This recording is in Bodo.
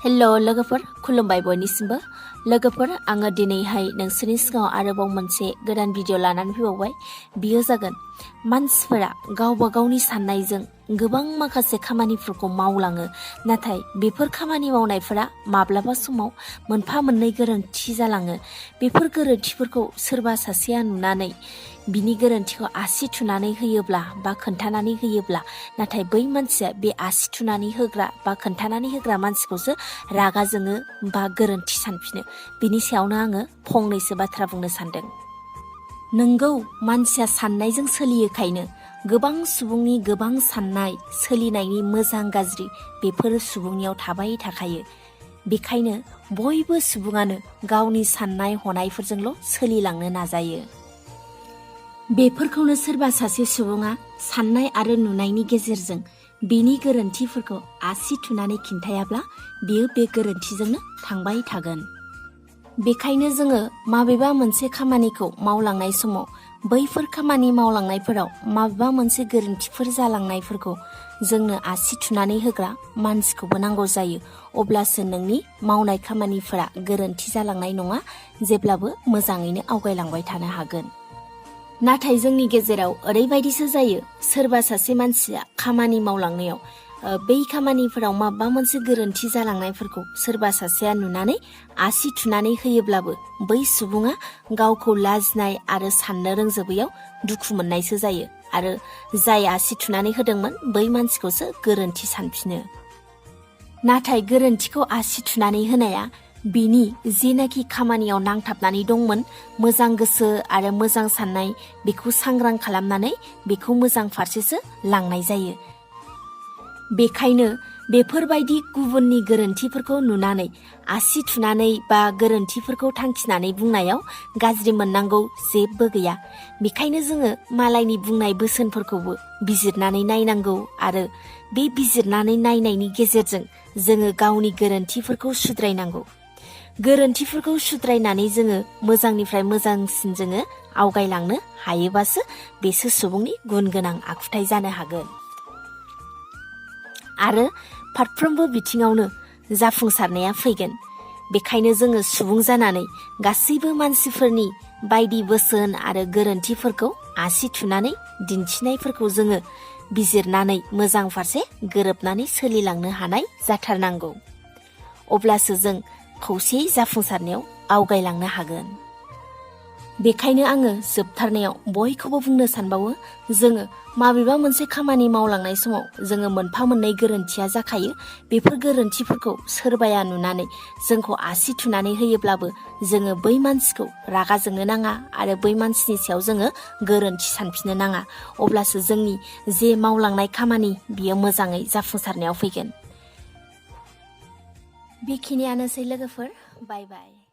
हेलो लोगोफोर खुलुमबाय बयनिसिमबो लोगोफोर आङो दिनैहाय नोंसोरनि सिगाङाव आरोबाव मोनसे गोदान भिडिअ लानानै फैबावबाय बियो जागोन मानसिफोरा गावबा गावनि साननायजों गोबां माखासे खामानिफोरखौ मावलाङो नाथाय बेफोर खामानि मावनायफोरा माब्लाबा समाव मोनफा मोननै गोरोन्थि जालाङो बेफोर गोरोन्थिफोरखौ सोरबा सासेया नुनानै बिनि गोरोन्थिखौ आसि थुनानै होयोब्ला बा खोन्थानानै होयोब्ला नाथाय बै मानसिया बे आसि थुनानै होग्रा बा खोन्थानानै होग्रा मानसिखौसो रागा जोङो बा गोरोन्थि सानफिनो बिनि सायावनो आङो फंनैसो बाथ्रा बुंनो सानदों। नोंगौ मानसिया साननायजों सोलियोखायनो गोबां सुबुंनि गोबां साननाय सोलिनायनि मोजां गाज्रि बेफोर सुबुंनियाव थाबाय थाखायो बेखायनो बयबो सुबुङानो गावनि साननाय हनायफोरजोंल' सोलिलांनो नाजायो। बेफोरखौनो सोरबा सासे सुबुङा साननाय आरो नुनायनि गेजेरजों बेनि गोरोन्थिफोरखौ आसि थुनानै खिन्थायाब्ला बियो बे गोरोन्थिजोंनो थांबाय थागोन। बेखायनो जोङो माबेबा मोनसे खामानिखौ मावलांनाय समाव बैफोर खामानि मावलांनायफोराव माबेबा मोनसे गोरोन्थिफोर जालांनायफोरखौ जोंनो आसि थुनानै होग्रा मानसिखौबो नांगौ जायो अब्लासो नोंनि मावनाय खामानिफोरा गोरोन्थि जालांनाय नङा जेब्लाबो मोजाङैनो आवगायलांबाय थानो हागोन। नाथाय जोंनि गेजेराव ओरैबायदिसो जायो सोरबा सासे मानसिया खामानि मावलांनायाव बै खामानिफोराव माबा मोनसे गोरोन्थि जालांनायफोरखौ सोरबा सासेया नुनानै आसि थुनानै होयोब्लाबो बै सुबुङा गावखौ लाजिनाय आरो साननो रोंजोबैयाव दुखु मोननायसो जायो आरो जाय आसि थुनानै होदोंमोन बै मानसिखौसो गोरोन्थि सानफिनो। नाथाय गोरोन्थिखौ आसि थुनानै होनाया बिनि जेनाखि खामानियाव नांथाबनानै दंमोन मोजां गोसो आरो मोजां साननाय बेखौ सांग्रां खालामनानै बेखौ मोजां फारसेसो लांनाय जायो। बेखायनो बेफोरबायदि गुबुननि गोरोन्थिफोरखौ नुनानै आसि थुनानै बा गोरोन्थिफोरखौ थांखिनानै बुंनायाव गाज्रि मोननांगौ जेबो गैया। बेखायनो जोङो मालायनि बुंनाय बोसोनफोरखौबो बिजिरनानै नायनांगौ आरो बे बिजिरनानै नायनायनि गेजेरजों जोङो गावनि गोरोन्थिफोरखौ सुद्रायनांगौ। गोरोन्थिफोरखौ सुद्रायनानै जोङो मोजांनिफ्राय मोजांसिन जोङो आवगायलांनो हायोबासो बेसो सुबुंनि गुन गोनां आखुथाय जानो हागोन आरो फारफ्रोमबो बिथिङावनो जाफुंसारनाया फैगोन। बेखायनो जोङो सुबुं जानानै गासैबो मानसिफोरनि बायदि बोसोन आरो गोरोन्थिफोरखौ आसि थुनानै दिन्थिनायफोरखौ जोङो बिजिरनानै मोजां फारसे गोरोबनानै सोलिलांनो हानाय जाथारनांगौ अब्लासो जों खौसेयै जाफुंसारनायाव आवगायलांनो हागोन। बेखायनो आङो जोबथारनायाव बयखौबो बुंनो सानबावो जोङो माबेबा मोनसे खामानि मावलांनाय समाव जोङो मोनफा मोननै गोरोन्थिया जाखायो बेफोर गोरोन्थिफोरखौ सोरबाया नुनानै जोंखौ आसि थुनानै होयोब्लाबो जोङो बै मानसिखौ रागा जोंनो नाङा आरो बै मानसिनि सायाव जोङो गोरोन्थि सानफिननो नाङा अब्लासो जोंनि जे मावलांनाय खामानि बियो मोजाङै जाफुंसारनायाव फैगोन। बेखिनियानोसै लोगोफोर बाय बाय।